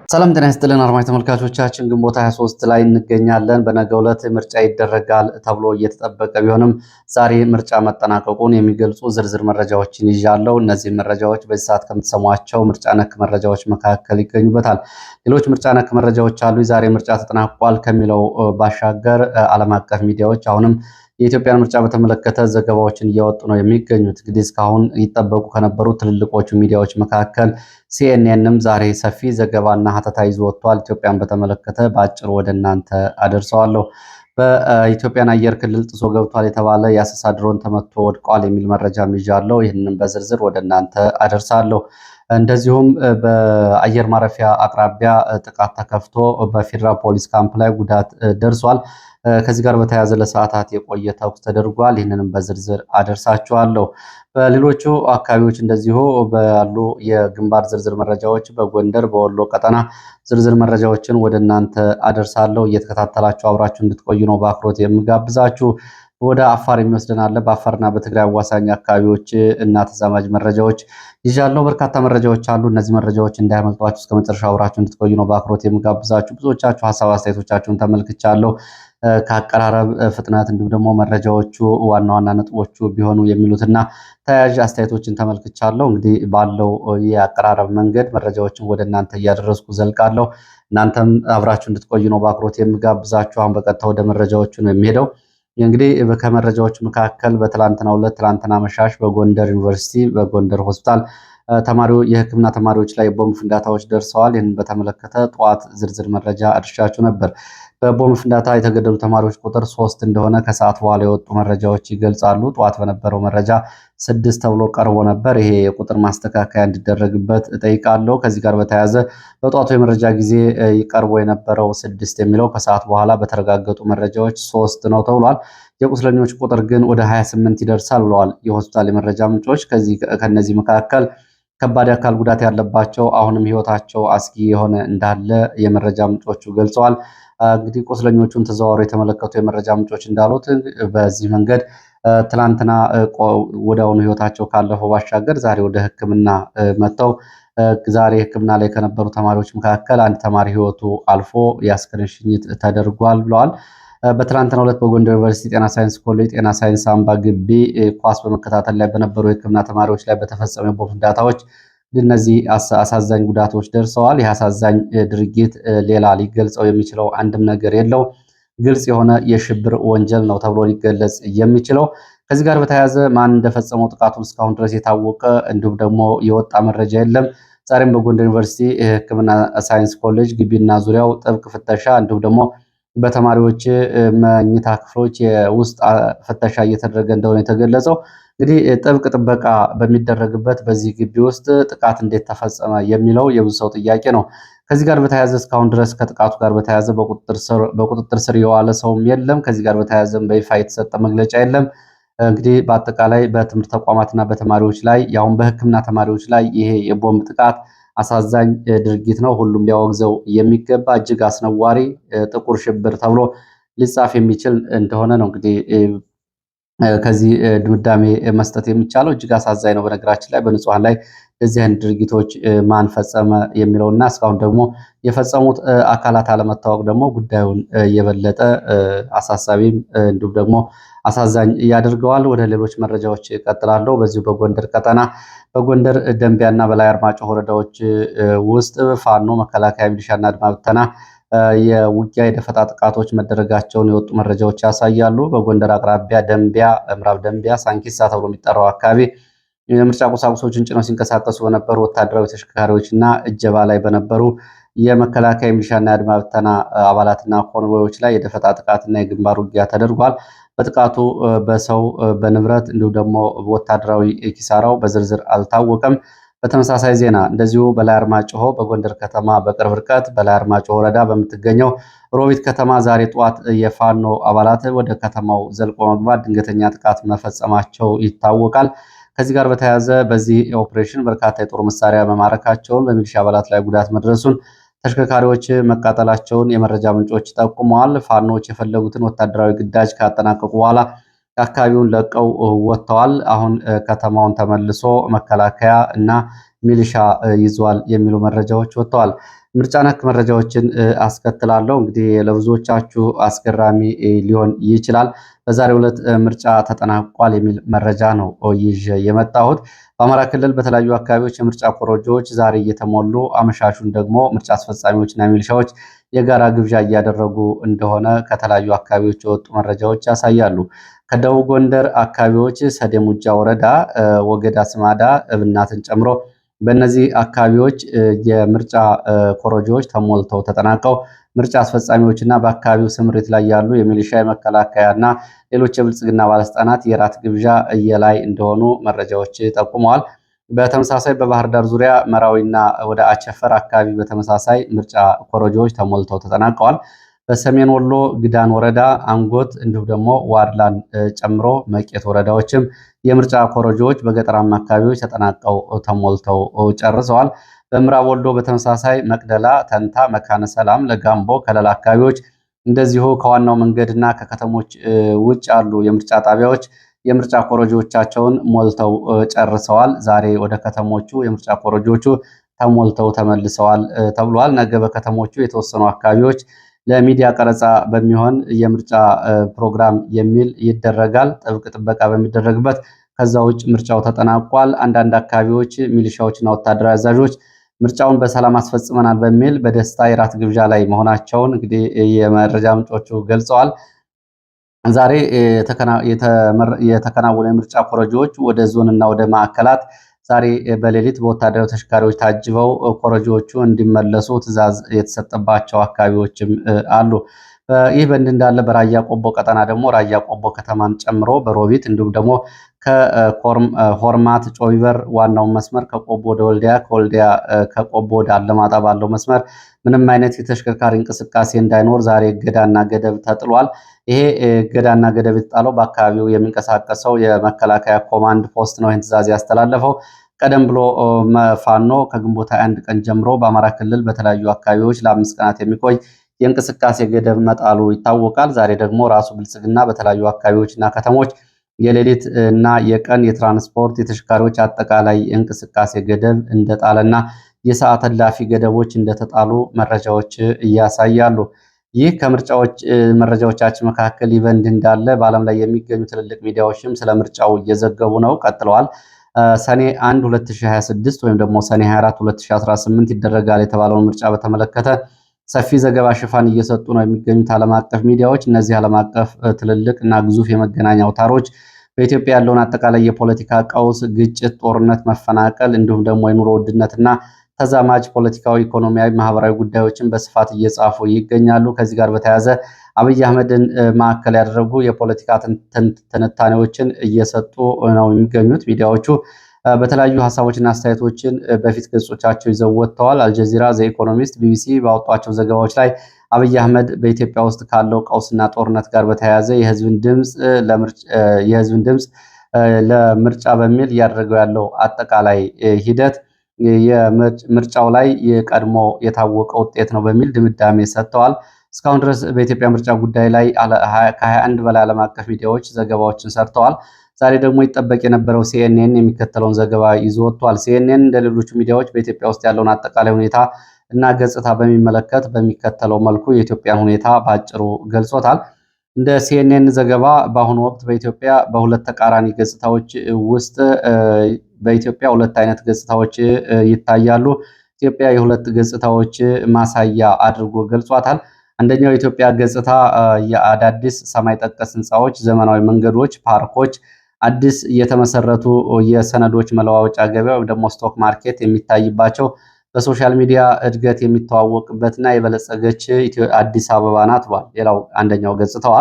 ሰላም ጤና ይስጥልን አድማጭ ተመልካቾቻችን፣ ግንቦት 23 ላይ እንገኛለን። በነገው ዕለት ምርጫ ይደረጋል ተብሎ እየተጠበቀ ቢሆንም ዛሬ ምርጫ መጠናቀቁን የሚገልጹ ዝርዝር መረጃዎችን ይዣለሁ። እነዚህ መረጃዎች በዚህ ሰዓት ከምትሰሟቸው ምርጫ ነክ መረጃዎች መካከል ይገኙበታል። ሌሎች ምርጫ ነክ መረጃዎች አሉ። ዛሬ ምርጫ ተጠናቋል ከሚለው ባሻገር ዓለም አቀፍ ሚዲያዎች አሁንም የኢትዮጵያን ምርጫ በተመለከተ ዘገባዎችን እያወጡ ነው የሚገኙት። እንግዲህ እስካሁን ይጠበቁ ከነበሩ ትልልቆቹ ሚዲያዎች መካከል ሲኤንኤንም ዛሬ ሰፊ ዘገባና ሀተታ ይዞ ወጥቷል። ኢትዮጵያን በተመለከተ በአጭሩ ወደ እናንተ አደርሰዋለሁ። በኢትዮጵያን አየር ክልል ጥሶ ገብቷል የተባለ የአሰሳ ድሮን ተመቶ ወድቋል የሚል መረጃም ይዣለሁ። ይህንን በዝርዝር ወደ እናንተ አደርሳለሁ። እንደዚሁም በአየር ማረፊያ አቅራቢያ ጥቃት ተከፍቶ በፌዴራል ፖሊስ ካምፕ ላይ ጉዳት ደርሷል። ከዚህ ጋር በተያያዘ ለሰዓታት የቆየ ተኩስ ተደርጓል። ይህንንም በዝርዝር አደርሳችኋለሁ። በሌሎቹ አካባቢዎች እንደዚሁ ባሉ የግንባር ዝርዝር መረጃዎች በጎንደር በወሎ ቀጠና ዝርዝር መረጃዎችን ወደ እናንተ አደርሳለሁ። እየተከታተላችሁ አብራችሁ እንድትቆዩ ነው በአክብሮት የምጋብዛችሁ። ወደ አፋር የሚወስደን አለ። በአፋርና በትግራይ አዋሳኝ አካባቢዎች እና ተዛማጅ መረጃዎች ይዣለሁ። በርካታ መረጃዎች አሉ። እነዚህ መረጃዎች እንዳያመልጧችሁ እስከ መጨረሻ አብራችሁ እንድትቆዩ ነው በአክብሮት የምጋብዛችሁ። ብዙዎቻችሁ ሀሳብ አስተያየቶቻችሁን ተመልክቻለሁ። ከአቀራረብ ፍጥነት እንዲሁም ደግሞ መረጃዎቹ ዋና ዋና ነጥቦቹ ቢሆኑ የሚሉትና ተያያዥ አስተያየቶችን ተመልክቻለሁ። እንግዲህ ባለው የአቀራረብ መንገድ መረጃዎችን ወደ እናንተ እያደረስኩ ዘልቃለሁ። እናንተም አብራችሁ እንድትቆዩ ነው በአክብሮት የምጋብዛችሁ። አሁን በቀጥታ ወደ መረጃዎቹ ነው የሚሄደው። እንግዲህ ከመረጃዎች መካከል በትላንትናው ዕለት ትላንትና መሻሽ በጎንደር ዩኒቨርሲቲ በጎንደር ሆስፒታል የሕክምና ተማሪዎች ላይ ቦምብ ፍንዳታዎች ደርሰዋል። ይህንን በተመለከተ ጠዋት ዝርዝር መረጃ አድርሻችሁ ነበር። በቦምብ ፍንዳታ የተገደሉ ተማሪዎች ቁጥር 3 እንደሆነ ከሰዓት በኋላ የወጡ መረጃዎች ይገልጻሉ። ጠዋት በነበረው መረጃ 6 ተብሎ ቀርቦ ነበር። ይሄ የቁጥር ማስተካከያ እንዲደረግበት እጠይቃለሁ። ከዚህ ጋር በተያያዘ በጠዋቱ የመረጃ ጊዜ ቀርቦ የነበረው 6 የሚለው ከሰዓት በኋላ በተረጋገጡ መረጃዎች 3 ነው ተብሏል። የቁስለኞች ቁጥር ግን ወደ 28 ይደርሳል ብለዋል የሆስፒታል የመረጃ ምንጮች። ከነዚህ መካከል ከባድ የአካል ጉዳት ያለባቸው አሁንም ህይወታቸው አስጊ የሆነ እንዳለ የመረጃ ምንጮቹ ገልጸዋል። እንግዲህ ቁስለኞቹን ተዘዋውረው የተመለከቱ የመረጃ ምንጮች እንዳሉት በዚህ መንገድ ትላንትና ወዲያውኑ ህይወታቸው ካለፈው ባሻገር ዛሬ ወደ ሕክምና መጥተው ዛሬ ሕክምና ላይ ከነበሩ ተማሪዎች መካከል አንድ ተማሪ ህይወቱ አልፎ የአስክሬን ሽኝት ተደርጓል ብለዋል። በትላንትናው ዕለት በጎንደር ዩኒቨርሲቲ ጤና ሳይንስ ኮሌጅ ጤና ሳይንስ አምባ ግቢ ኳስ በመከታተል ላይ በነበሩ የሕክምና ተማሪዎች ላይ በተፈጸሙ የቦምብ ፍንዳታዎች እነዚህ አሳዛኝ ጉዳቶች ደርሰዋል። ይህ አሳዛኝ ድርጊት ሌላ ሊገልጸው የሚችለው አንድም ነገር የለው፣ ግልጽ የሆነ የሽብር ወንጀል ነው ተብሎ ሊገለጽ የሚችለው። ከዚህ ጋር በተያያዘ ማን እንደፈጸመው ጥቃቱን እስካሁን ድረስ የታወቀ እንዲሁም ደግሞ የወጣ መረጃ የለም። ዛሬም በጎንደር ዩኒቨርሲቲ ሕክምና ሳይንስ ኮሌጅ ግቢና ዙሪያው ጥብቅ ፍተሻ እንዲሁም ደግሞ በተማሪዎች መኝታ ክፍሎች የውስጥ ፍተሻ እየተደረገ እንደሆነ የተገለጸው። እንግዲህ ጥብቅ ጥበቃ በሚደረግበት በዚህ ግቢ ውስጥ ጥቃት እንዴት ተፈጸመ የሚለው የብዙ ሰው ጥያቄ ነው። ከዚህ ጋር በተያያዘ እስካሁን ድረስ ከጥቃቱ ጋር በተያያዘ በቁጥጥር ስር የዋለ ሰውም የለም። ከዚህ ጋር በተያያዘም በይፋ የተሰጠ መግለጫ የለም። እንግዲህ በአጠቃላይ በትምህርት ተቋማትና በተማሪዎች ላይ ያሁን በሕክምና ተማሪዎች ላይ ይሄ የቦምብ ጥቃት አሳዛኝ ድርጊት ነው። ሁሉም ሊያወግዘው የሚገባ እጅግ አስነዋሪ ጥቁር ሽብር ተብሎ ሊጻፍ የሚችል እንደሆነ ነው እንግዲህ ከዚህ ድምዳሜ መስጠት የሚቻለው። እጅግ አሳዛኝ ነው። በነገራችን ላይ በንጹሐን ላይ እንደዚህ አይነት ድርጊቶች ማን ፈጸመ የሚለውና እስካሁን ደግሞ የፈጸሙት አካላት አለመታወቅ ደግሞ ጉዳዩን የበለጠ አሳሳቢም እንዲሁም ደግሞ አሳዛኝ ያደርገዋል። ወደ ሌሎች መረጃዎች እቀጥላለሁ። በዚሁ በጎንደር ቀጠና በጎንደር ደንቢያና በላይ አርማጭሆ ወረዳዎች ውስጥ ፋኖ፣ መከላከያ፣ ሚሊሻና አድማ ብተና የውጊያ የደፈጣ ጥቃቶች መደረጋቸውን የወጡ መረጃዎች ያሳያሉ። በጎንደር አቅራቢያ ደንቢያ፣ ምዕራብ ደንቢያ ሳንኪሳ ተብሎ የሚጠራው አካባቢ የምርጫ ቁሳቁሶችን ጭነው ሲንቀሳቀሱ በነበሩ ወታደራዊ ተሽከርካሪዎች እና እጀባ ላይ በነበሩ የመከላከያ ሚሊሻና የአድማ ብተና አባላትና ኮንቮዮች ላይ የደፈጣ ጥቃትና የግንባር ውጊያ ተደርጓል። በጥቃቱ በሰው በንብረት እንዲሁም ደግሞ ወታደራዊ ኪሳራው በዝርዝር አልታወቀም። በተመሳሳይ ዜና እንደዚሁ በላይ አርማጭሆ በጎንደር ከተማ በቅርብ ርቀት በላይ አርማጭሆ ወረዳ በምትገኘው ሮቢት ከተማ ዛሬ ጠዋት የፋኖ አባላት ወደ ከተማው ዘልቆ መግባት ድንገተኛ ጥቃት መፈጸማቸው ይታወቃል። ከዚህ ጋር በተያያዘ በዚህ ኦፕሬሽን በርካታ የጦር መሳሪያ መማረካቸውን፣ በሚሊሻ አባላት ላይ ጉዳት መድረሱን፣ ተሽከርካሪዎች መቃጠላቸውን የመረጃ ምንጮች ጠቁመዋል። ፋኖች የፈለጉትን ወታደራዊ ግዳጅ ካጠናቀቁ በኋላ አካባቢውን ለቀው ወጥተዋል። አሁን ከተማውን ተመልሶ መከላከያ እና ሚሊሻ ይዟል የሚሉ መረጃዎች ወጥተዋል። ምርጫ ነክ መረጃዎችን አስከትላለሁ። እንግዲህ ለብዙዎቻችሁ አስገራሚ ሊሆን ይችላል። በዛሬው ዕለት ምርጫ ተጠናቋል የሚል መረጃ ነው ይዤ የመጣሁት። በአማራ ክልል በተለያዩ አካባቢዎች የምርጫ ኮረጆዎች ዛሬ እየተሞሉ አመሻሹን ደግሞ ምርጫ አስፈጻሚዎችና ሚሊሻዎች የጋራ ግብዣ እያደረጉ እንደሆነ ከተለያዩ አካባቢዎች የወጡ መረጃዎች ያሳያሉ። ከደቡብ ጎንደር አካባቢዎች ሰዴሙጃ ወረዳ፣ ወገዳ ስማዳ፣ እብናትን ጨምሮ በእነዚህ አካባቢዎች የምርጫ ኮረጆዎች ተሞልተው ተጠናቀው ምርጫ አስፈጻሚዎችና በአካባቢው ስምሪት ላይ ያሉ የሚሊሻ የመከላከያና ሌሎች የብልጽግና ባለስልጣናት የራት ግብዣ እየላይ እንደሆኑ መረጃዎች ጠቁመዋል። በተመሳሳይ በባህር ዳር ዙሪያ መራዊና ወደ አቸፈር አካባቢ በተመሳሳይ ምርጫ ኮረጆዎች ተሞልተው ተጠናቀዋል። በሰሜን ወሎ ግዳን ወረዳ አንጎት እንዲሁም ደግሞ ዋድላን ጨምሮ መቄት ወረዳዎችም የምርጫ ኮረጆዎች በገጠራማ አካባቢዎች ተጠናቀው ተሞልተው ጨርሰዋል። በምዕራብ ወሎ በተመሳሳይ መቅደላ፣ ተንታ፣ መካነ ሰላም፣ ለጋምቦ፣ ከለላ አካባቢዎች እንደዚሁ ከዋናው መንገድና ከከተሞች ውጭ ያሉ የምርጫ ጣቢያዎች የምርጫ ኮረጆቻቸውን ሞልተው ጨርሰዋል። ዛሬ ወደ ከተሞቹ የምርጫ ኮረጆቹ ተሞልተው ተመልሰዋል ተብሏል። ነገ በከተሞቹ የተወሰኑ አካባቢዎች ለሚዲያ ቀረጻ በሚሆን የምርጫ ፕሮግራም የሚል ይደረጋል፣ ጥብቅ ጥበቃ በሚደረግበት። ከዛ ውጭ ምርጫው ተጠናቋል። አንዳንድ አካባቢዎች ሚሊሻዎችና ወታደራዊ አዛዦች ምርጫውን በሰላም አስፈጽመናል በሚል በደስታ የራት ግብዣ ላይ መሆናቸውን እንግዲህ የመረጃ ምንጮቹ ገልጸዋል። ዛሬ የተከናወኑ የምርጫ ኮረጆዎች ወደ ዞንና ወደ ማዕከላት ዛሬ በሌሊት በወታደራዊ ተሽከርካሪዎች ታጅበው ኮረጆዎቹ እንዲመለሱ ትዕዛዝ የተሰጠባቸው አካባቢዎችም አሉ። ይህ በእንዲህ እንዳለ በራያ ቆቦ ቀጠና ደግሞ ራያ ቆቦ ከተማን ጨምሮ በሮቢት እንዲሁም ደግሞ ከሆርማት ጮቢበር ዋናውን መስመር ከቆቦ ወደ ወልዲያ ከቆቦ ወደ አለማጣ ባለው መስመር ምንም አይነት የተሽከርካሪ እንቅስቃሴ እንዳይኖር ዛሬ እገዳና ገደብ ተጥሏል። ይሄ እገዳና ገደብ የተጣለው በአካባቢው የሚንቀሳቀሰው የመከላከያ ኮማንድ ፖስት ነው ይህን ትዕዛዝ ያስተላለፈው። ቀደም ብሎ ፋኖ ከግንቦት 21 ቀን ጀምሮ በአማራ ክልል በተለያዩ አካባቢዎች ለ5 ቀናት የሚቆይ የእንቅስቃሴ ገደብ መጣሉ ይታወቃል። ዛሬ ደግሞ ራሱ ብልጽግና በተለያዩ አካባቢዎችና ከተሞች የሌሊት እና የቀን የትራንስፖርት የተሽከርካሪዎች አጠቃላይ እንቅስቃሴ ገደብ እንደጣለና የሰዓት እላፊ ገደቦች እንደተጣሉ መረጃዎች እያሳያሉ። ይህ ከምርጫዎች መረጃዎቻችን መካከል ይበንድ እንዳለ በዓለም ላይ የሚገኙ ትልልቅ ሚዲያዎችም ስለ ምርጫው እየዘገቡ ነው ቀጥለዋል። ሰኔ 1 2026 ወይም ደግሞ ሰኔ 24 2018 ይደረጋል የተባለውን ምርጫ በተመለከተ ሰፊ ዘገባ ሽፋን እየሰጡ ነው የሚገኙት ዓለም አቀፍ ሚዲያዎች። እነዚህ ዓለም አቀፍ ትልልቅ እና ግዙፍ የመገናኛ አውታሮች በኢትዮጵያ ያለውን አጠቃላይ የፖለቲካ ቀውስ፣ ግጭት፣ ጦርነት፣ መፈናቀል እንዲሁም ደግሞ የኑሮ ውድነትና ተዛማጅ ፖለቲካዊ፣ ኢኮኖሚያዊ፣ ማህበራዊ ጉዳዮችን በስፋት እየጻፉ ይገኛሉ። ከዚህ ጋር በተያያዘ አብይ አህመድን ማዕከል ያደረጉ የፖለቲካ ትንታኔዎችን እየሰጡ ነው የሚገኙት ሚዲያዎቹ። በተለያዩ ሀሳቦችና አስተያየቶችን በፊት ገጾቻቸው ይዘው ወጥተዋል። አልጀዚራ፣ ዘ ኢኮኖሚስት፣ ቢቢሲ ባወጧቸው ዘገባዎች ላይ አብይ አህመድ በኢትዮጵያ ውስጥ ካለው ቀውስና ጦርነት ጋር በተያያዘ የህዝብን ድምፅ ለምርጫ በሚል እያደረገው ያለው አጠቃላይ ሂደት ምርጫው ላይ የቀድሞ የታወቀ ውጤት ነው በሚል ድምዳሜ ሰጥተዋል። እስካሁን ድረስ በኢትዮጵያ ምርጫ ጉዳይ ላይ ከ21 በላይ ዓለም አቀፍ ሚዲያዎች ዘገባዎችን ሰርተዋል። ዛሬ ደግሞ ይጠበቅ የነበረው ሲኤንኤን የሚከተለውን ዘገባ ይዞ ወጥቷል። ሲኤንኤን እንደ ሌሎቹ ሚዲያዎች በኢትዮጵያ ውስጥ ያለውን አጠቃላይ ሁኔታ እና ገጽታ በሚመለከት በሚከተለው መልኩ የኢትዮጵያን ሁኔታ በአጭሩ ገልጾታል። እንደ ሲኤንኤን ዘገባ በአሁኑ ወቅት በኢትዮጵያ በሁለት ተቃራኒ ገጽታዎች ውስጥ በኢትዮጵያ ሁለት አይነት ገጽታዎች ይታያሉ። ኢትዮጵያ የሁለት ገጽታዎች ማሳያ አድርጎ ገልጿታል። አንደኛው የኢትዮጵያ ገጽታ የአዳዲስ ሰማይ ጠቀስ ህንፃዎች፣ ዘመናዊ መንገዶች፣ ፓርኮች፣ አዲስ የተመሰረቱ የሰነዶች መለዋወጫ ገበያ ወይም ደግሞ ስቶክ ማርኬት የሚታይባቸው በሶሻል ሚዲያ እድገት የሚተዋወቅበትና የበለጸገች አዲስ አበባ ናት ብሏል። ሌላው አንደኛው ገጽታዋ።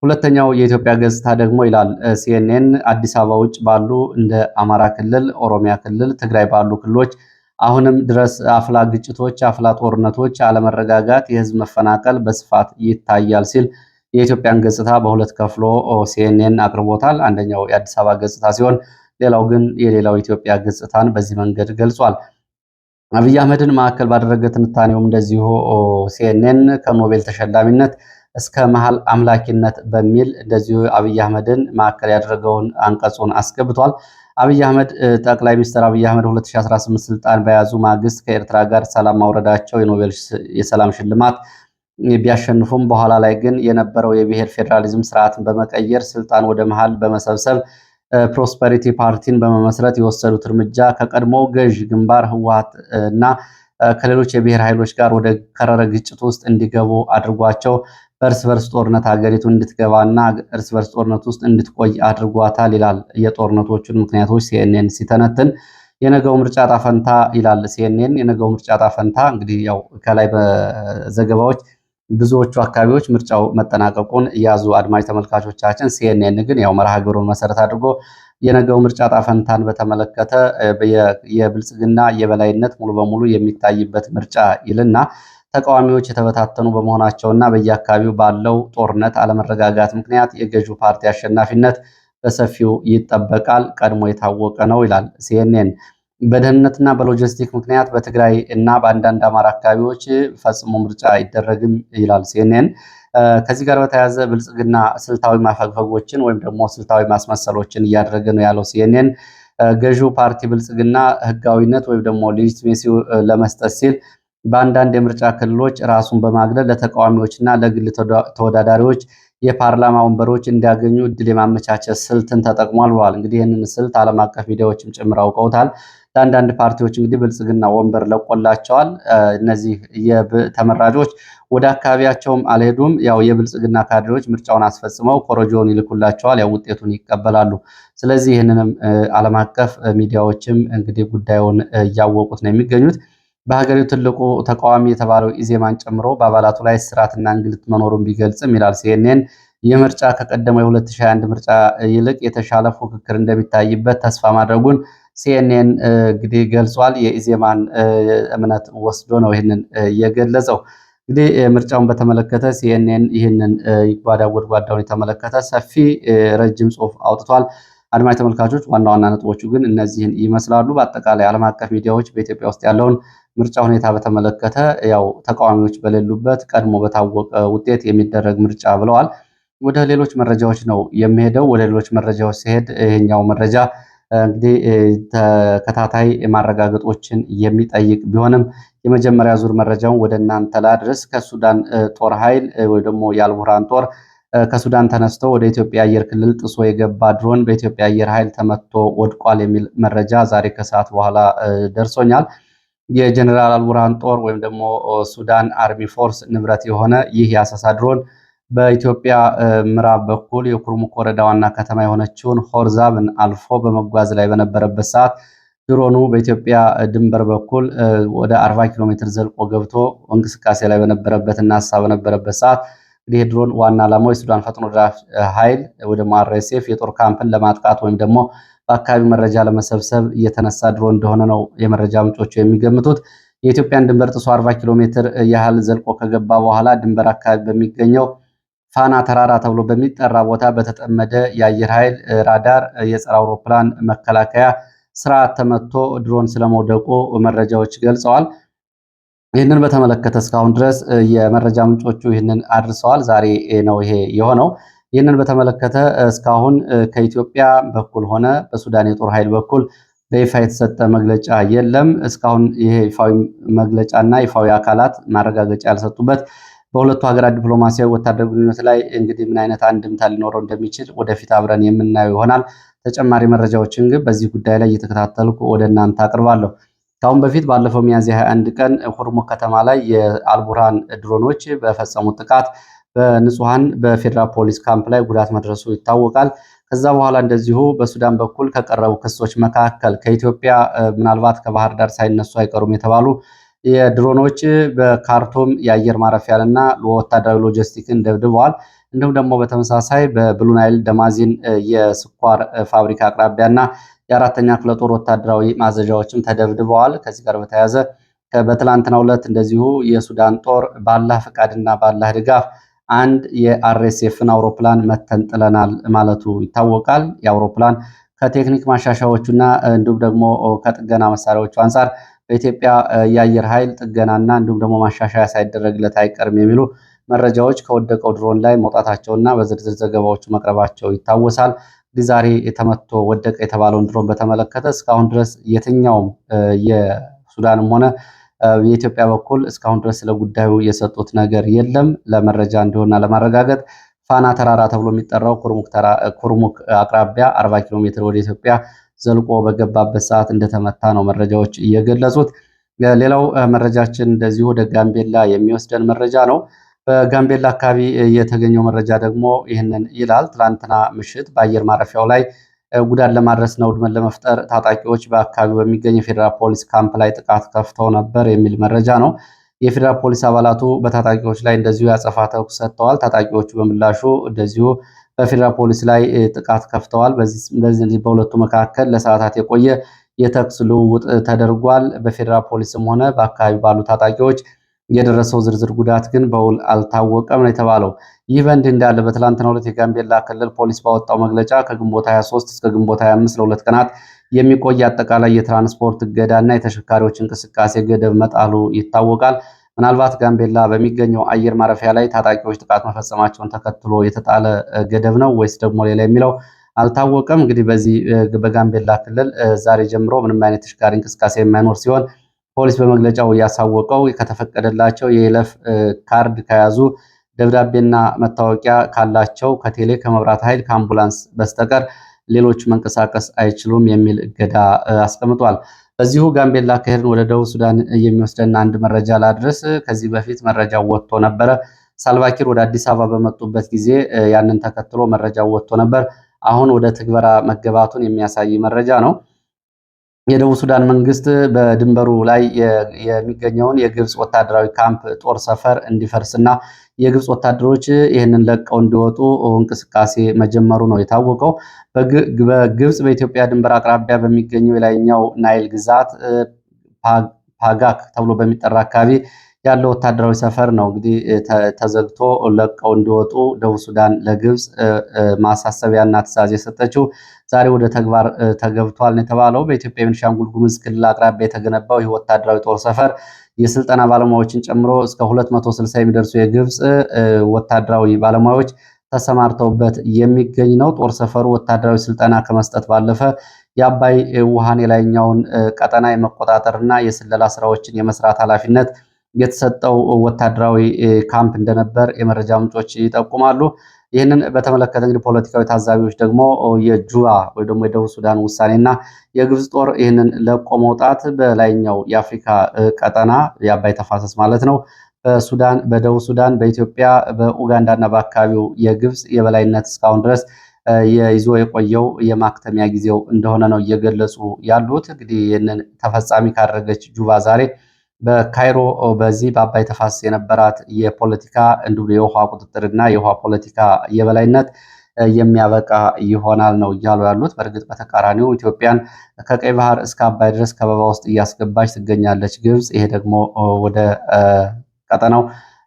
ሁለተኛው የኢትዮጵያ ገጽታ ደግሞ ይላል ሲኤንኤን አዲስ አበባ ውጭ ባሉ እንደ አማራ ክልል፣ ኦሮሚያ ክልል፣ ትግራይ ባሉ ክልሎች አሁንም ድረስ አፍላ ግጭቶች፣ አፍላ ጦርነቶች፣ አለመረጋጋት፣ የህዝብ መፈናቀል በስፋት ይታያል ሲል የኢትዮጵያን ገጽታ በሁለት ከፍሎ ሲኤንኤን አቅርቦታል። አንደኛው የአዲስ አበባ ገጽታ ሲሆን ሌላው ግን የሌላው ኢትዮጵያ ገጽታን በዚህ መንገድ ገልጿል። አብይ አህመድን ማዕከል ባደረገ ትንታኔውም እንደዚሁ ሲኤንኤን ከኖቤል ተሸላሚነት እስከ መሃል አምላኪነት በሚል እንደዚሁ አብይ አህመድን ማዕከል ያደረገውን አንቀጹን አስገብቷል። አብይ አህመድ ጠቅላይ ሚኒስትር አብይ አህመድ 2018 ስልጣን በያዙ ማግስት ከኤርትራ ጋር ሰላም ማውረዳቸው የኖቤል የሰላም ሽልማት ቢያሸንፉም በኋላ ላይ ግን የነበረው የብሔር ፌዴራሊዝም ስርዓትን በመቀየር ስልጣን ወደ መሃል በመሰብሰብ ፕሮስፐሪቲ ፓርቲን በመመስረት የወሰዱት እርምጃ ከቀድሞ ገዥ ግንባር ህወሓት እና ከሌሎች የብሔር ኃይሎች ጋር ወደ ከረረ ግጭት ውስጥ እንዲገቡ አድርጓቸው በእርስ በርስ ጦርነት ሀገሪቱ እንድትገባና እርስ በርስ ጦርነት ውስጥ እንድትቆይ አድርጓታል ይላል። የጦርነቶቹን ምክንያቶች ሲኤንኤን ሲተነትን የነገው ምርጫ ጣፈንታ ይላል ሲኤንኤን። የነገው ምርጫ ጣፈንታ እንግዲህ ያው ከላይ በዘገባዎች ብዙዎቹ አካባቢዎች ምርጫው መጠናቀቁን ያዙ አድማጭ ተመልካቾቻችን። ሲኤንኤን ግን ያው መርሃ ግብሩን መሰረት አድርጎ የነገው ምርጫ ጣፈንታን በተመለከተ የብልጽግና የበላይነት ሙሉ በሙሉ የሚታይበት ምርጫ ይልና ተቃዋሚዎች የተበታተኑ በመሆናቸውና በየአካባቢው ባለው ጦርነት አለመረጋጋት ምክንያት የገዢው ፓርቲ አሸናፊነት በሰፊው ይጠበቃል፣ ቀድሞ የታወቀ ነው ይላል ሲኤንኤን። በደህንነትና በሎጂስቲክ ምክንያት በትግራይ እና በአንዳንድ አማራ አካባቢዎች ፈጽሞ ምርጫ አይደረግም ይላል ሲኤንኤን። ከዚህ ጋር በተያያዘ ብልጽግና ስልታዊ ማፈግፈጎችን ወይም ደግሞ ስልታዊ ማስመሰሎችን እያደረገ ነው ያለው ሲኤንኤን። ገዢው ፓርቲ ብልጽግና ህጋዊነት ወይም ደግሞ ሌጂቲሜሲ ለመስጠት ሲል በአንዳንድ የምርጫ ክልሎች ራሱን በማግለል ለተቃዋሚዎችና ለግል ተወዳዳሪዎች የፓርላማ ወንበሮች እንዲያገኙ እድል የማመቻቸት ስልትን ተጠቅሟል ብለዋል። እንግዲህ ይህንን ስልት ዓለም አቀፍ ሚዲያዎችም ጭምር አውቀውታል። ለአንዳንድ ፓርቲዎች እንግዲህ ብልጽግና ወንበር ለቆላቸዋል። እነዚህ ተመራጮች ወደ አካባቢያቸውም አልሄዱም። ያው የብልጽግና ካድሬዎች ምርጫውን አስፈጽመው ኮረጆውን ይልኩላቸዋል፣ ያው ውጤቱን ይቀበላሉ። ስለዚህ ይህንንም ዓለም አቀፍ ሚዲያዎችም እንግዲህ ጉዳዩን እያወቁት ነው የሚገኙት። በሀገሪቱ ትልቁ ተቃዋሚ የተባለው ኢዜማን ጨምሮ በአባላቱ ላይ እስራትና እንግልት መኖሩን ቢገልጽም ይላል ሲኤንኤን፣ ይህ ምርጫ ከቀደመው የ2021 ምርጫ ይልቅ የተሻለ ፉክክር እንደሚታይበት ተስፋ ማድረጉን ሲኤንኤን እንግዲህ ገልጿል። የኢዜማን እምነት ወስዶ ነው ይህንን የገለጸው። እንግዲህ ምርጫውን በተመለከተ ሲኤንኤን ይህንን ጓዳ ጎድጓዳውን የተመለከተ ሰፊ ረጅም ጽሑፍ አውጥቷል። አድማጭ ተመልካቾች፣ ዋና ዋና ነጥቦቹ ግን እነዚህን ይመስላሉ። በአጠቃላይ ዓለም አቀፍ ሚዲያዎች በኢትዮጵያ ውስጥ ያለውን ምርጫ ሁኔታ በተመለከተ ያው ተቃዋሚዎች በሌሉበት ቀድሞ በታወቀ ውጤት የሚደረግ ምርጫ ብለዋል። ወደ ሌሎች መረጃዎች ነው የሚሄደው። ወደ ሌሎች መረጃዎች ሲሄድ ይሄኛው መረጃ እንግዲህ ተከታታይ ማረጋገጦችን የሚጠይቅ ቢሆንም የመጀመሪያ ዙር መረጃውን ወደ እናንተ ላድርስ። ከሱዳን ጦር ኃይል ወይ ደግሞ የአልቡርሃን ጦር ከሱዳን ተነስቶ ወደ ኢትዮጵያ አየር ክልል ጥሶ የገባ ድሮን በኢትዮጵያ አየር ኃይል ተመቶ ወድቋል የሚል መረጃ ዛሬ ከሰዓት በኋላ ደርሶኛል። የጀነራል አልቡርሃን ጦር ወይም ደግሞ ሱዳን አርሚ ፎርስ ንብረት የሆነ ይህ የአሰሳ ድሮን በኢትዮጵያ ምዕራብ በኩል የኩርሙክ ወረዳ ዋና ከተማ የሆነችውን ሆርዛብን አልፎ በመጓዝ ላይ በነበረበት ሰዓት ድሮኑ በኢትዮጵያ ድንበር በኩል ወደ 40 ኪሎ ሜትር ዘልቆ ገብቶ እንቅስቃሴ ላይ በነበረበትና አሰሳ በነበረበት ሰዓት እንግዲህ ድሮን ዋና ዓላማው የሱዳን ፈጥኖ ደራሽ ኃይል ወደ አርኤስኤፍ የጦር ካምፕን ለማጥቃት ወይም ደግሞ በአካባቢ መረጃ ለመሰብሰብ እየተነሳ ድሮን እንደሆነ ነው የመረጃ ምንጮቹ የሚገምቱት። የኢትዮጵያን ድንበር ጥሶ 40 ኪሎ ሜትር ያህል ዘልቆ ከገባ በኋላ ድንበር አካባቢ በሚገኘው ፋና ተራራ ተብሎ በሚጠራ ቦታ በተጠመደ የአየር ኃይል ራዳር የጸረ አውሮፕላን መከላከያ ስርዓት ተመቶ ድሮን ስለመውደቁ መረጃዎች ገልጸዋል። ይህንን በተመለከተ እስካሁን ድረስ የመረጃ ምንጮቹ ይህንን አድርሰዋል። ዛሬ ነው ይሄ የሆነው። ይህንን በተመለከተ እስካሁን ከኢትዮጵያ በኩል ሆነ በሱዳን የጦር ኃይል በኩል በይፋ የተሰጠ መግለጫ የለም። እስካሁን ይሄ ይፋዊ መግለጫና ይፋዊ አካላት ማረጋገጫ ያልሰጡበት በሁለቱ ሀገራት ዲፕሎማሲያዊ ወታደራዊ ግንኙነት ላይ እንግዲህ ምን አይነት አንድምታ ሊኖረው እንደሚችል ወደፊት አብረን የምናየው ይሆናል። ተጨማሪ መረጃዎችን ግን በዚህ ጉዳይ ላይ እየተከታተልኩ ወደ እናንተ አቅርባለሁ። ከአሁን በፊት ባለፈው ሚያዝያ 21 ቀን ሁርሙክ ከተማ ላይ የአልቡርሃን ድሮኖች በፈጸሙት ጥቃት በንጹሃን በፌዴራል ፖሊስ ካምፕ ላይ ጉዳት መድረሱ ይታወቃል። ከዛ በኋላ እንደዚሁ በሱዳን በኩል ከቀረቡ ክሶች መካከል ከኢትዮጵያ ምናልባት ከባህር ዳር ሳይነሱ አይቀሩም የተባሉ የድሮኖች በካርቱም የአየር ማረፊያንና ወታደራዊ ሎጂስቲክን ደብድበዋል። እንዲሁም ደግሞ በተመሳሳይ በብሉ ናይል ደማዚን የስኳር ፋብሪካ አቅራቢያና የአራተኛ ክፍለ ጦር ወታደራዊ ማዘዣዎችም ተደብድበዋል። ከዚህ ጋር በተያያዘ በትላንትናው ዕለት እንደዚሁ የሱዳን ጦር ባላህ ፍቃድና ባላህ ድጋፍ አንድ የአርኤስኤፍን አውሮፕላን መተን ጥለናል ማለቱ ይታወቃል። የአውሮፕላን ከቴክኒክ ማሻሻያዎቹና እንዲሁም ደግሞ ከጥገና መሳሪያዎቹ አንጻር በኢትዮጵያ የአየር ኃይል ጥገናና እንዲሁም ደግሞ ማሻሻያ ሳይደረግለት አይቀርም የሚሉ መረጃዎች ከወደቀው ድሮን ላይ መውጣታቸውና በዝርዝር ዘገባዎቹ መቅረባቸው ይታወሳል። ዛሬ የተመቶ ወደቀ የተባለውን ድሮን በተመለከተ እስካሁን ድረስ የትኛውም የሱዳንም ሆነ የኢትዮጵያ በኩል እስካሁን ድረስ ስለ ጉዳዩ የሰጡት ነገር የለም። ለመረጃ እንዲሆንና ለማረጋገጥ ፋና ተራራ ተብሎ የሚጠራው ኩርሙክ አቅራቢያ 40 ኪሎ ሜትር ወደ ኢትዮጵያ ዘልቆ በገባበት ሰዓት እንደተመታ ነው መረጃዎች እየገለጹት። ሌላው መረጃችን እንደዚሁ ወደ ጋምቤላ የሚወስደን መረጃ ነው። በጋምቤላ አካባቢ የተገኘው መረጃ ደግሞ ይህንን ይላል። ትላንትና ምሽት በአየር ማረፊያው ላይ ጉዳት ለማድረስና ውድመት ለመፍጠር ታጣቂዎች በአካባቢው በሚገኝ የፌዴራል ፖሊስ ካምፕ ላይ ጥቃት ከፍተው ነበር የሚል መረጃ ነው። የፌዴራል ፖሊስ አባላቱ በታጣቂዎች ላይ እንደዚሁ ያጸፋ ተኩስ ሰጥተዋል። ታጣቂዎቹ በምላሹ እንደዚሁ በፌዴራል ፖሊስ ላይ ጥቃት ከፍተዋል። በዚህ በሁለቱ መካከል ለሰዓታት የቆየ የተኩስ ልውውጥ ተደርጓል። በፌዴራል ፖሊስም ሆነ በአካባቢ ባሉ ታጣቂዎች የደረሰው ዝርዝር ጉዳት ግን በውል አልታወቀም ነው የተባለው። ይህ በእንዲህ እንዳለ በትላንትናው ዕለት የጋምቤላ ክልል ፖሊስ ባወጣው መግለጫ ከግንቦት 23 እስከ ግንቦት 25 ለሁለት ቀናት የሚቆይ አጠቃላይ የትራንስፖርት እገዳና የተሽከርካሪዎች እንቅስቃሴ ገደብ መጣሉ ይታወቃል። ምናልባት ጋምቤላ በሚገኘው አየር ማረፊያ ላይ ታጣቂዎች ጥቃት መፈጸማቸውን ተከትሎ የተጣለ ገደብ ነው ወይስ ደግሞ ሌላ የሚለው አልታወቀም። እንግዲህ በዚህ በጋምቤላ ክልል ዛሬ ጀምሮ ምንም አይነት ተሽከርካሪ እንቅስቃሴ የማይኖር ሲሆን ፖሊስ በመግለጫው ያሳወቀው ከተፈቀደላቸው የይለፍ ካርድ ከያዙ ደብዳቤና መታወቂያ ካላቸው ከቴሌ፣ ከመብራት ኃይል፣ ከአምቡላንስ በስተቀር ሌሎች መንቀሳቀስ አይችሉም የሚል እገዳ አስቀምጧል። በዚሁ ጋምቤላ ከሄድን ወደ ደቡብ ሱዳን የሚወስደን አንድ መረጃ ላድረስ። ከዚህ በፊት መረጃው ወጥቶ ነበረ። ሳልቫኪር ወደ አዲስ አበባ በመጡበት ጊዜ ያንን ተከትሎ መረጃው ወጥቶ ነበር። አሁን ወደ ትግበራ መገባቱን የሚያሳይ መረጃ ነው። የደቡብ ሱዳን መንግስት በድንበሩ ላይ የሚገኘውን የግብፅ ወታደራዊ ካምፕ ጦር ሰፈር እንዲፈርስና የግብፅ ወታደሮች ይህንን ለቀው እንዲወጡ እንቅስቃሴ መጀመሩ ነው የታወቀው። በግብፅ በኢትዮጵያ ድንበር አቅራቢያ በሚገኘው የላይኛው ናይል ግዛት ፓጋክ ተብሎ በሚጠራ አካባቢ ያለው ወታደራዊ ሰፈር ነው እንግዲህ ተዘግቶ ለቀው እንዲወጡ ደቡብ ሱዳን ለግብፅ ማሳሰቢያና ትዕዛዝ የሰጠችው ዛሬ ወደ ተግባር ተገብቷል ነው የተባለው። በኢትዮጵያ ቤኒሻንጉል ጉሙዝ ክልል አቅራቢያ የተገነባው ይህ ወታደራዊ ጦር ሰፈር የስልጠና ባለሙያዎችን ጨምሮ እስከ 260 የሚደርሱ የግብፅ ወታደራዊ ባለሙያዎች ተሰማርተውበት የሚገኝ ነው። ጦር ሰፈሩ ወታደራዊ ስልጠና ከመስጠት ባለፈ የአባይ ውሃን የላይኛውን ቀጠና የመቆጣጠርና የስለላ ስራዎችን የመስራት ኃላፊነት የተሰጠው ወታደራዊ ካምፕ እንደነበር የመረጃ ምንጮች ይጠቁማሉ። ይህንን በተመለከተ እንግዲህ ፖለቲካዊ ታዛቢዎች ደግሞ የጁባ ወይ ደግሞ የደቡብ ሱዳን ውሳኔና የግብፅ ጦር ይህንን ለቆ መውጣት በላይኛው የአፍሪካ ቀጠና የአባይ ተፋሰስ ማለት ነው በሱዳን፣ በደቡብ ሱዳን፣ በኢትዮጵያ፣ በኡጋንዳና በአካባቢው የግብፅ የበላይነት እስካሁን ድረስ ይዞ የቆየው የማክተሚያ ጊዜው እንደሆነ ነው እየገለጹ ያሉት። እንግዲህ ይህንን ተፈጻሚ ካደረገች ጁባ ዛሬ በካይሮ በዚህ በአባይ ተፋሰስ የነበራት የፖለቲካ እንዲሁም የውሃ ቁጥጥርና የውሃ ፖለቲካ የበላይነት የሚያበቃ ይሆናል ነው እያሉ ያሉት። በእርግጥ በተቃራኒው ኢትዮጵያን ከቀይ ባህር እስከ አባይ ድረስ ከበባ ውስጥ እያስገባች ትገኛለች ግብፅ። ይሄ ደግሞ ወደ ቀጠናው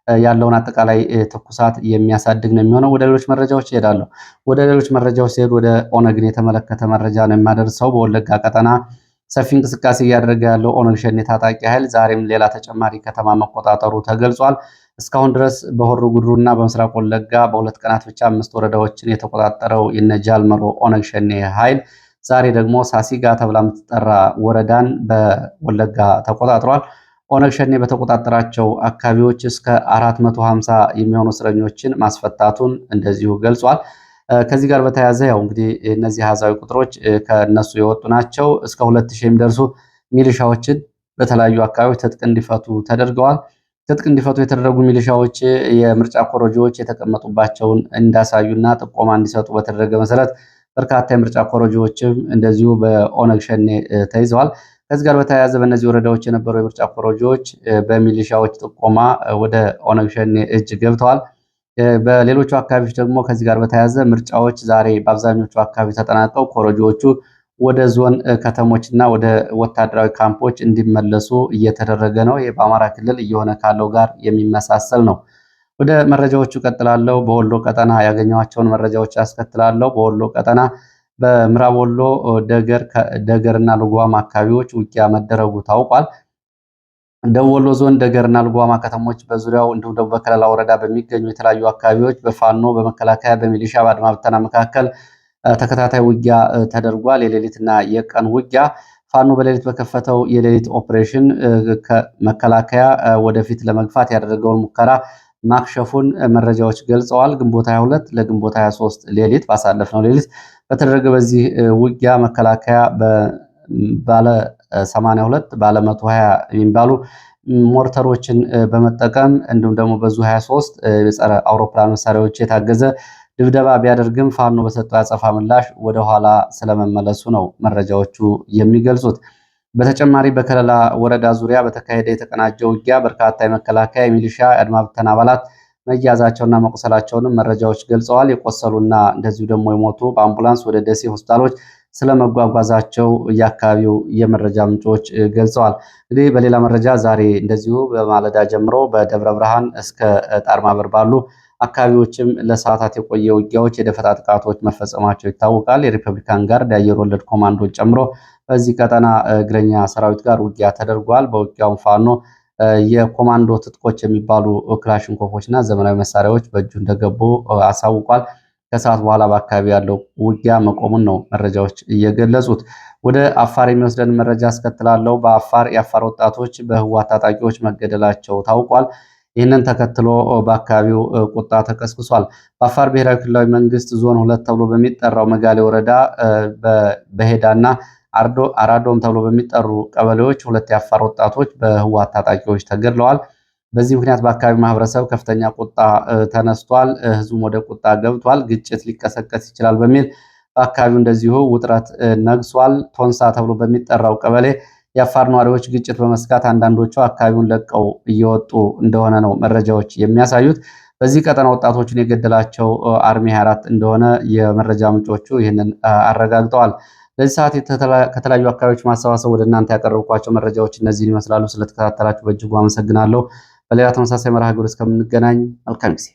ያለውን አጠቃላይ ትኩሳት የሚያሳድግ ነው የሚሆነው። ወደ ሌሎች መረጃዎች ይሄዳለሁ። ወደ ሌሎች መረጃዎች ሲሄድ ወደ ኦነግን የተመለከተ መረጃ ነው የሚያደርሰው። በወለጋ ቀጠና ሰፊ እንቅስቃሴ እያደረገ ያለው ኦነግ ሸኔ ታጣቂ ኃይል ዛሬም ሌላ ተጨማሪ ከተማ መቆጣጠሩ ተገልጿል። እስካሁን ድረስ በሆሮ ጉድሩና በምስራቅ ወለጋ በሁለት ቀናት ብቻ 5 ወረዳዎችን የተቆጣጠረው የነጃልመሮ ኦነግ ሸኔ ኃይል ዛሬ ደግሞ ሳሲጋ ተብላ የምትጠራ ወረዳን በወለጋ ተቆጣጥሯል። ኦነግ ሸኔ በተቆጣጠራቸው አካባቢዎች እስከ 450 የሚሆኑ እስረኞችን ማስፈታቱን እንደዚሁ ገልጿል። ከዚህ ጋር በተያያዘ ያው እንግዲህ እነዚህ አሃዛዊ ቁጥሮች ከነሱ የወጡ ናቸው። እስከ 2000 የሚደርሱ ሚሊሻዎችን በተለያዩ አካባቢዎች ትጥቅ እንዲፈቱ ተደርገዋል። ትጥቅ እንዲፈቱ የተደረጉ ሚሊሻዎች የምርጫ ኮረጆዎች የተቀመጡባቸውን እንዳሳዩና ጥቆማ እንዲሰጡ በተደረገ መሰረት በርካታ የምርጫ ኮረጆዎችም እንደዚሁ በኦነግ ሸኔ ተይዘዋል። ከዚህ ጋር በተያያዘ በእነዚህ ወረዳዎች የነበሩ የምርጫ ኮረጆዎች በሚሊሻዎች ጥቆማ ወደ ኦነግ ሸኔ እጅ ገብተዋል። በሌሎቹ አካባቢዎች ደግሞ ከዚህ ጋር በተያያዘ ምርጫዎች ዛሬ በአብዛኞቹ አካባቢ ተጠናቀው ኮረጆዎቹ ወደ ዞን ከተሞችና ወደ ወታደራዊ ካምፖች እንዲመለሱ እየተደረገ ነው። ይህ በአማራ ክልል እየሆነ ካለው ጋር የሚመሳሰል ነው። ወደ መረጃዎቹ ቀጥላለሁ። በወሎ ቀጠና ያገኘኋቸውን መረጃዎች ያስከትላለሁ። በወሎ ቀጠና በምዕራብ ወሎ ደገርና ልጓም አካባቢዎች ውጊያ መደረጉ ታውቋል። ደቡብ ወሎ ዞን ደገርና ልጓማ ከተሞች በዙሪያው እንዲሁም ደግሞ በከለላ ወረዳ በሚገኙ የተለያዩ አካባቢዎች በፋኖ በመከላከያ በሚሊሻ በአድማ ብተና መካከል ተከታታይ ውጊያ ተደርጓል። የሌሊትና የቀን ውጊያ ፋኖ በሌሊት በከፈተው የሌሊት ኦፕሬሽን መከላከያ ወደፊት ለመግፋት ያደረገውን ሙከራ ማክሸፉን መረጃዎች ገልጸዋል። ግንቦት 22 ለግንቦት 23 ሌሊት ባሳለፍነው ሌሊት በተደረገ በዚህ ውጊያ መከላከያ ባለ 82 ባለ 120 የሚባሉ ሞርተሮችን በመጠቀም እንዲሁም ደግሞ በዙ 23 የጸረ አውሮፕላን መሳሪያዎች የታገዘ ድብደባ ቢያደርግም ፋኖ በሰጠው ያጸፋ ምላሽ ወደኋላ ስለመመለሱ ነው መረጃዎቹ የሚገልጹት። በተጨማሪ በከለላ ወረዳ ዙሪያ በተካሄደ የተቀናጀ ውጊያ በርካታ የመከላከያ የሚሊሻ የአድማ ብተና አባላት መያዛቸውና መቁሰላቸውንም መረጃዎች ገልጸዋል። የቆሰሉና እንደዚሁ ደግሞ የሞቱ በአምቡላንስ ወደ ደሴ ሆስፒታሎች ስለመጓጓዛቸው የአካባቢው የመረጃ ምንጮች ገልጸዋል። እንግዲህ በሌላ መረጃ ዛሬ እንደዚሁ በማለዳ ጀምሮ በደብረ ብርሃን እስከ ጣርማበር ባሉ አካባቢዎችም ለሰዓታት የቆየ ውጊያዎች፣ የደፈጣ ጥቃቶች መፈጸማቸው ይታወቃል። የሪፐብሊካን ጋርድ የአየር ወለድ ኮማንዶን ጨምሮ በዚህ ቀጠና እግረኛ ሰራዊት ጋር ውጊያ ተደርጓል። በውጊያውም ፋኖ የኮማንዶ ትጥቆች የሚባሉ ክላሽንኮፎችና ዘመናዊ መሳሪያዎች በእጁ እንደገቡ አሳውቋል። ከሰዓት በኋላ በአካባቢ ያለው ውጊያ መቆሙን ነው መረጃዎች እየገለጹት። ወደ አፋር የሚወስደን መረጃ አስከትላለው። በአፋር የአፋር ወጣቶች በህወሓት ታጣቂዎች መገደላቸው ታውቋል። ይህንን ተከትሎ በአካባቢው ቁጣ ተቀስቅሷል። በአፋር ብሔራዊ ክልላዊ መንግስት ዞን 2 ተብሎ በሚጠራው መጋሌ ወረዳ በሄዳና አራዶም ተብሎ በሚጠሩ ቀበሌዎች 2 የአፋር ወጣቶች በህወሓት ታጣቂዎች ተገድለዋል። በዚህ ምክንያት በአካባቢ ማህበረሰብ ከፍተኛ ቁጣ ተነስቷል። ህዝቡም ወደ ቁጣ ገብቷል። ግጭት ሊቀሰቀስ ይችላል በሚል በአካባቢው እንደዚሁ ውጥረት ነግሷል። ቶንሳ ተብሎ በሚጠራው ቀበሌ የአፋር ነዋሪዎች ግጭት በመስጋት አንዳንዶቹ አካባቢውን ለቀው እየወጡ እንደሆነ ነው መረጃዎች የሚያሳዩት። በዚህ ቀጠና ወጣቶችን የገደላቸው አርሚ 24 እንደሆነ የመረጃ ምንጮቹ ይህንን አረጋግጠዋል። በዚህ ሰዓት ከተለያዩ አካባቢዎች ማሰባሰብ ወደ እናንተ ያቀረብኳቸው መረጃዎች እነዚህን ይመስላሉ። ስለተከታተላችሁ በእጅጉ አመሰግናለሁ። በሌላ ተመሳሳይ መርሃ ግብር እስከምንገናኝ መልካም ጊዜ